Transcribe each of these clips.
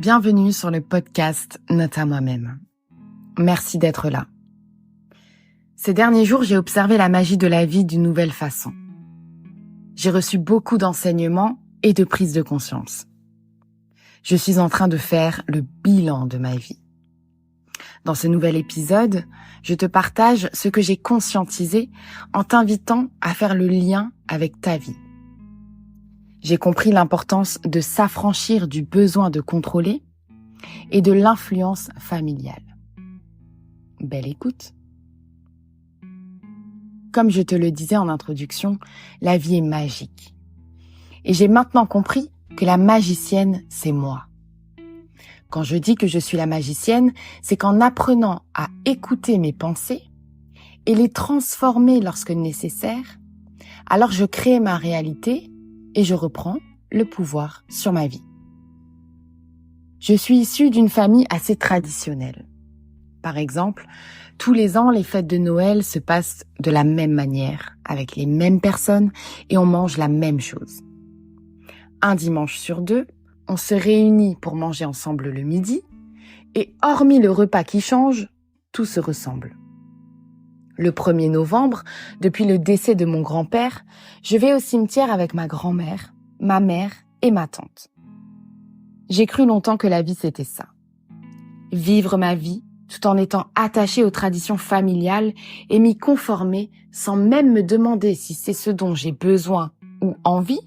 Bienvenue sur le podcast Note à moi-même. Merci d'être là. Ces derniers jours, j'ai observé la magie de la vie d'une nouvelle façon. J'ai reçu beaucoup d'enseignements et de prise de conscience. Je suis en train de faire le bilan de ma vie. Dans ce nouvel épisode, je te partage ce que j'ai conscientisé en t'invitant à faire le lien avec ta vie. J'ai compris l'importance de s'affranchir du besoin de contrôler et de l'influence familiale. Belle écoute. Comme je te le disais en introduction, la vie est magique. Et j'ai maintenant compris que la magicienne, c'est moi. Quand je dis que je suis la magicienne, c'est qu'en apprenant à écouter mes pensées et les transformer lorsque nécessaire, alors je crée ma réalité et je reprends le pouvoir sur ma vie. Je suis issue d'une famille assez traditionnelle. Par exemple, tous les ans, les fêtes de Noël se passent de la même manière, avec les mêmes personnes et on mange la même chose. Un dimanche sur deux, on se réunit pour manger ensemble le midi et hormis le repas qui change, tout se ressemble. Le 1er novembre, depuis le décès de mon grand-père, je vais au cimetière avec ma grand-mère, ma mère et ma tante. J'ai cru longtemps que la vie c'était ça. Vivre ma vie tout en étant attachée aux traditions familiales et m'y conformer sans même me demander si c'est ce dont j'ai besoin ou envie,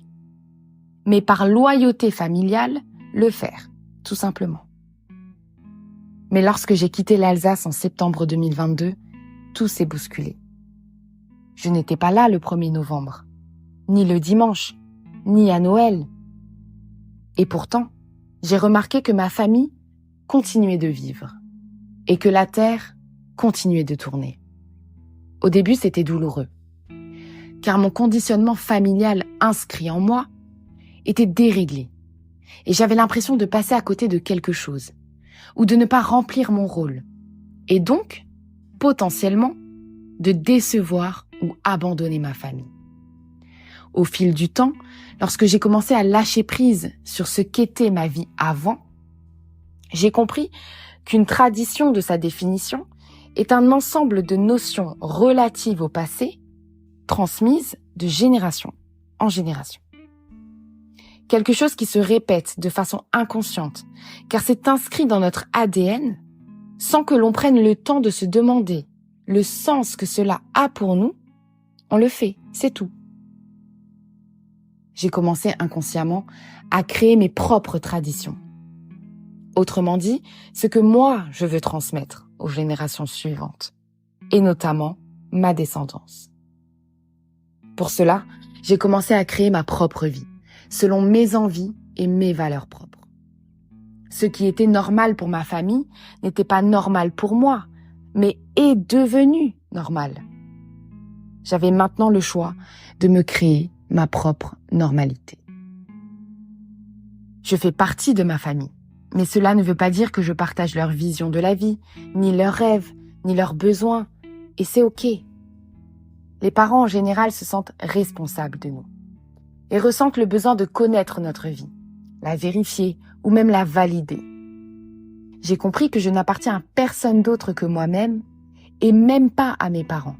mais par loyauté familiale, le faire, tout simplement. Mais lorsque j'ai quitté l'Alsace en septembre 2022, tout s'est bousculé. Je n'étais pas là le 1er novembre, ni le dimanche, ni à Noël. Et pourtant, j'ai remarqué que ma famille continuait de vivre et que la terre continuait de tourner. Au début, c'était douloureux, car mon conditionnement familial inscrit en moi était déréglé et j'avais l'impression de passer à côté de quelque chose ou de ne pas remplir mon rôle et donc, potentiellement, de décevoir ou abandonner ma famille. Au fil du temps, lorsque j'ai commencé à lâcher prise sur ce qu'était ma vie avant, j'ai compris qu'une tradition de sa définition est un ensemble de notions relatives au passé, transmises de génération en génération. Quelque chose qui se répète de façon inconsciente, car c'est inscrit dans notre ADN sans que l'on prenne le temps de se demander le sens que cela a pour nous, on le fait, c'est tout. J'ai commencé inconsciemment à créer mes propres traditions. Autrement dit, ce que moi je veux transmettre aux générations suivantes, et notamment ma descendance. Pour cela, j'ai commencé à créer ma propre vie, selon mes envies et mes valeurs propres. Ce qui était normal pour ma famille n'était pas normal pour moi, mais est devenu normal. J'avais maintenant le choix de me créer ma propre normalité. Je fais partie de ma famille, mais cela ne veut pas dire que je partage leur vision de la vie, ni leurs rêves, ni leurs besoins, et c'est ok. Les parents en général se sentent responsables de nous et ressentent le besoin de connaître notre vie, la vérifier ou même la valider. J'ai compris que je n'appartiens à personne d'autre que moi-même et même pas à mes parents.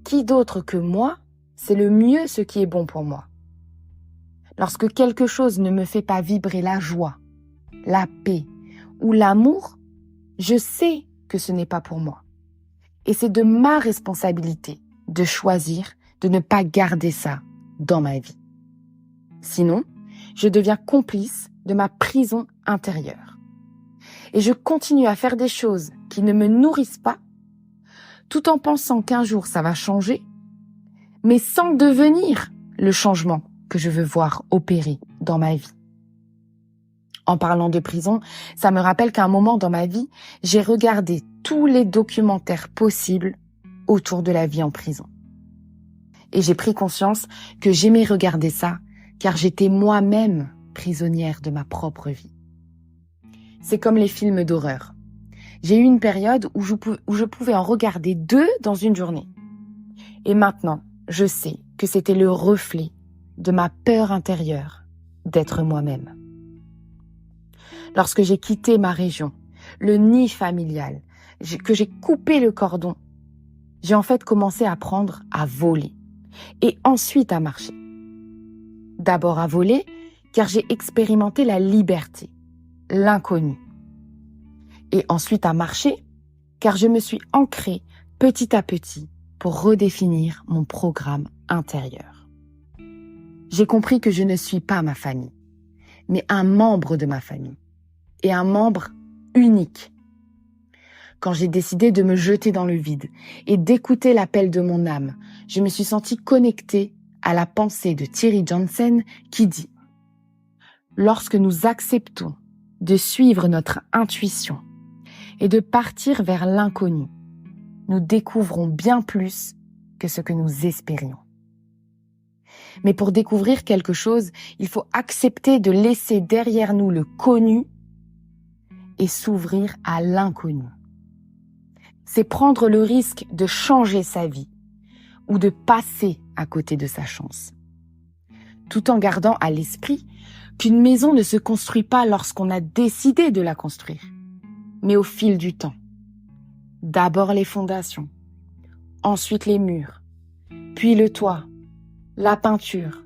Qui d'autre que moi sait le mieux ce qui est bon pour moi? Lorsque quelque chose ne me fait pas vibrer la joie, la paix ou l'amour, je sais que ce n'est pas pour moi. Et c'est de ma responsabilité de choisir de ne pas garder ça dans ma vie. Sinon, je deviens complice de ma prison intérieure. Et je continue à faire des choses qui ne me nourrissent pas, tout en pensant qu'un jour ça va changer, mais sans devenir le changement que je veux voir opérer dans ma vie. En parlant de prison, ça me rappelle qu'à un moment dans ma vie, j'ai regardé tous les documentaires possibles autour de la vie en prison. Et j'ai pris conscience que j'aimais regarder ça, car j'étais moi-même prisonnière de ma propre vie. C'est comme les films d'horreur. J'ai eu une période où je pouvais en regarder 2 dans une journée. Et maintenant, je sais que c'était le reflet de ma peur intérieure d'être moi-même. lorsque j'ai quitté ma région, le nid familial, que j'ai coupé le cordon, j'ai en fait commencé à apprendre à voler et ensuite à marcher. D'abord à voler, car j'ai expérimenté la liberté, l'inconnu. Et ensuite à marcher, car je me suis ancrée petit à petit pour redéfinir mon programme intérieur. J'ai compris que je ne suis pas ma famille, mais un membre de ma famille, et un membre unique. Quand j'ai décidé de me jeter dans le vide et d'écouter l'appel de mon âme, je me suis sentie connectée à la pensée de Thierry Johnson qui dit « Lorsque nous acceptons de suivre notre intuition et de partir vers l'inconnu, nous découvrons bien plus que ce que nous espérions. » Mais pour découvrir quelque chose, il faut accepter de laisser derrière nous le connu et s'ouvrir à l'inconnu. C'est prendre le risque de changer sa vie ou de passer à côté de sa chance. Tout en gardant à l'esprit qu'une maison ne se construit pas lorsqu'on a décidé de la construire, mais au fil du temps. D'abord les fondations, ensuite les murs, puis le toit, la peinture,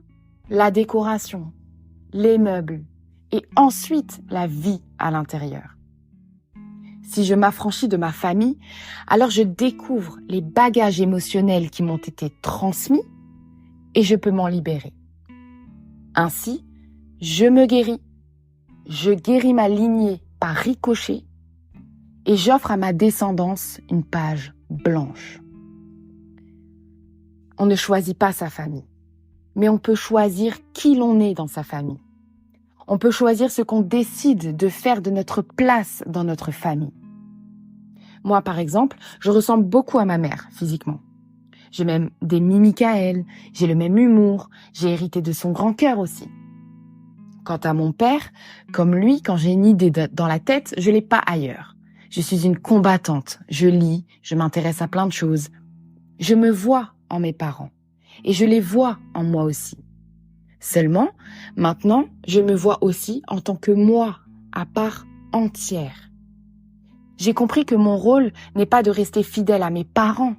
la décoration, les meubles et ensuite la vie à l'intérieur. Si je m'affranchis de ma famille, alors je découvre les bagages émotionnels qui m'ont été transmis et je peux m'en libérer. Ainsi, je me guéris, je guéris ma lignée par ricochet et j'offre à ma descendance une page blanche. On ne choisit pas sa famille, mais on peut choisir qui l'on est dans sa famille. On peut choisir ce qu'on décide de faire de notre place dans notre famille. Moi, par exemple, je ressemble beaucoup à ma mère, physiquement. J'ai même des mimiques à elle, j'ai le même humour, j'ai hérité de son grand cœur aussi. Quant à mon père, comme lui, quand j'ai une idée dans la tête, je l'ai pas ailleurs. Je suis une combattante, je lis, je m'intéresse à plein de choses. Je me vois en mes parents et je les vois en moi aussi. Seulement, maintenant, je me vois aussi en tant que moi, à part entière. J'ai compris que mon rôle n'est pas de rester fidèle à mes parents,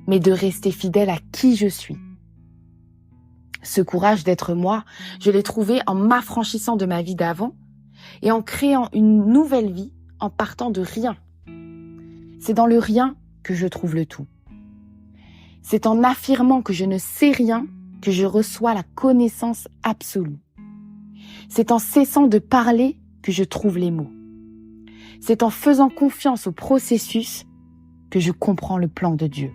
mais de rester fidèle à qui je suis. Ce courage d'être moi, je l'ai trouvé en m'affranchissant de ma vie d'avant et en créant une nouvelle vie en partant de rien. C'est dans le rien que je trouve le tout. C'est en affirmant que je ne sais rien que je reçois la connaissance absolue. C'est en cessant de parler que je trouve les mots. C'est en faisant confiance au processus que je comprends le plan de Dieu.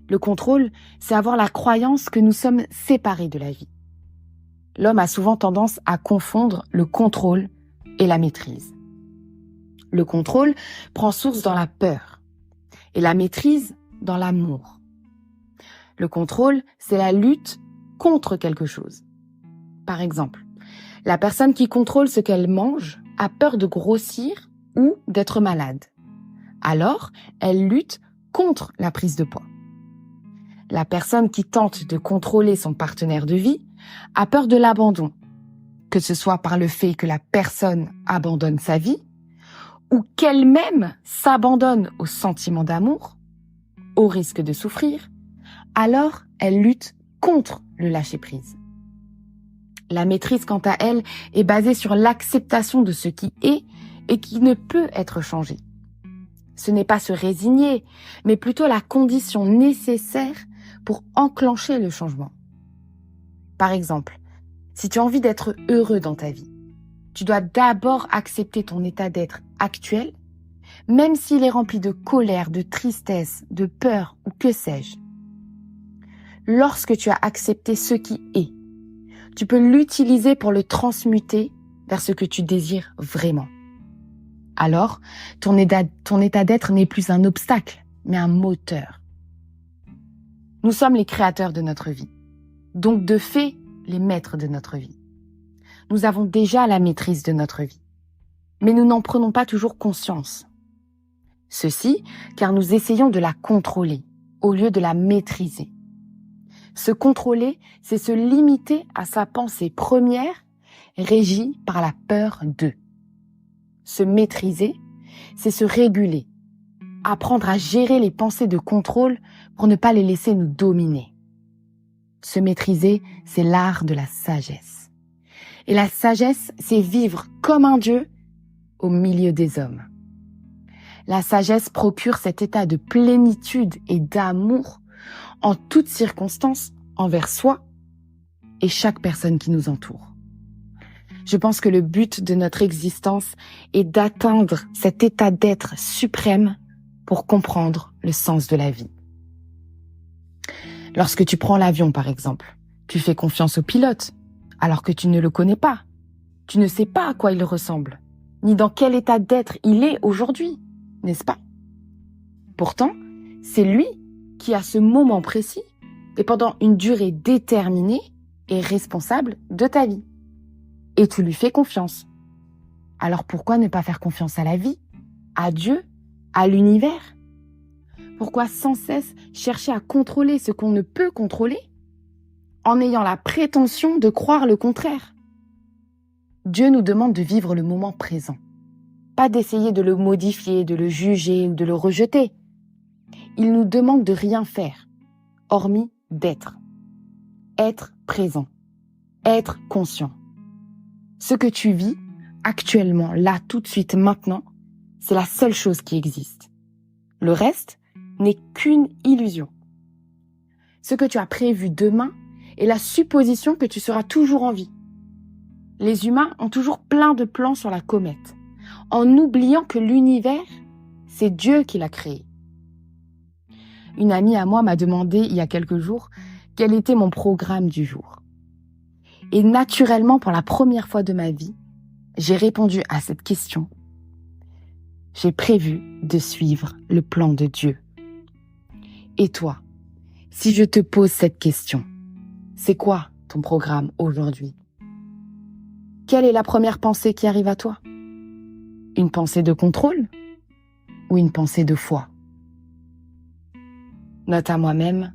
Le contrôle, c'est avoir la croyance que nous sommes séparés de la vie. L'homme a souvent tendance à confondre le contrôle et la maîtrise. Le contrôle prend source dans la peur et la maîtrise dans l'amour. Le contrôle, c'est la lutte contre quelque chose. Par exemple, la personne qui contrôle ce qu'elle mange a peur de grossir ou d'être malade. Alors, elle lutte contre la prise de poids. La personne qui tente de contrôler son partenaire de vie a peur de l'abandon, que ce soit par le fait que la personne abandonne sa vie ou qu'elle-même s'abandonne au sentiment d'amour, au risque de souffrir, alors elle lutte contre le lâcher-prise. La maîtrise, quant à elle, est basée sur l'acceptation de ce qui est et qui ne peut être changé. Ce n'est pas se résigner, mais plutôt la condition nécessaire pour enclencher le changement. Par exemple, si tu as envie d'être heureux dans ta vie, tu dois d'abord accepter ton état d'être actuel, même s'il est rempli de colère, de tristesse, de peur ou que sais-je. Lorsque tu as accepté ce qui est, tu peux l'utiliser pour le transmuter vers ce que tu désires vraiment. Alors, ton état d'être n'est plus un obstacle, mais un moteur. Nous sommes les créateurs de notre vie, donc de fait, les maîtres de notre vie. Nous avons déjà la maîtrise de notre vie, mais nous n'en prenons pas toujours conscience. Ceci, car nous essayons de la contrôler, au lieu de la maîtriser. Se contrôler, c'est se limiter à sa pensée première régi par la peur d'eux. Se maîtriser, c'est se réguler, apprendre à gérer les pensées de contrôle pour ne pas les laisser nous dominer. Se maîtriser, c'est l'art de la sagesse. Et la sagesse, c'est vivre comme un Dieu au milieu des hommes. La sagesse procure cet état de plénitude et d'amour en toutes circonstances envers soi et chaque personne qui nous entoure. Je pense que le but de notre existence est d'atteindre cet état d'être suprême pour comprendre le sens de la vie. Lorsque tu prends l'avion, par exemple, tu fais confiance au pilote, alors que tu ne le connais pas. Tu ne sais pas à quoi il ressemble, ni dans quel état d'être il est aujourd'hui, n'est-ce pas? Pourtant, c'est lui qui, à ce moment précis, et pendant une durée déterminée, est responsable de ta vie. Et tu lui fais confiance. Alors pourquoi ne pas faire confiance à la vie, à Dieu, à l'univers? Pourquoi sans cesse chercher à contrôler ce qu'on ne peut contrôler en ayant la prétention de croire le contraire? Dieu nous demande de vivre le moment présent, pas d'essayer de le modifier, de le juger ou de le rejeter. Il nous demande de rien faire, hormis d'être. Être présent, être conscient. Ce que tu vis actuellement, là, tout de suite, maintenant, c'est la seule chose qui existe. Le reste n'est qu'une illusion. Ce que tu as prévu demain est la supposition que tu seras toujours en vie. Les humains ont toujours plein de plans sur la comète, en oubliant que l'univers, c'est Dieu qui l'a créé. Une amie à moi m'a demandé il y a quelques jours quel était mon programme du jour. Et naturellement, pour la première fois de ma vie, j'ai répondu à cette question. J'ai prévu de suivre le plan de Dieu. Et toi, si je te pose cette question, c'est quoi ton programme aujourd'hui? Quelle est la première pensée qui arrive à toi? Une pensée de contrôle ou une pensée de foi? Note à moi-même,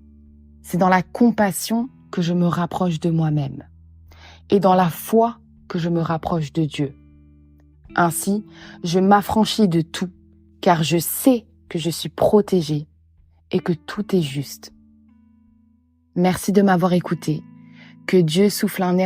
c'est dans la compassion que je me rapproche de moi-même et dans la foi que je me rapproche de Dieu. Ainsi, je m'affranchis de tout, car je sais que je suis protégée et que tout est juste. Merci de m'avoir écouté. Que Dieu souffle un air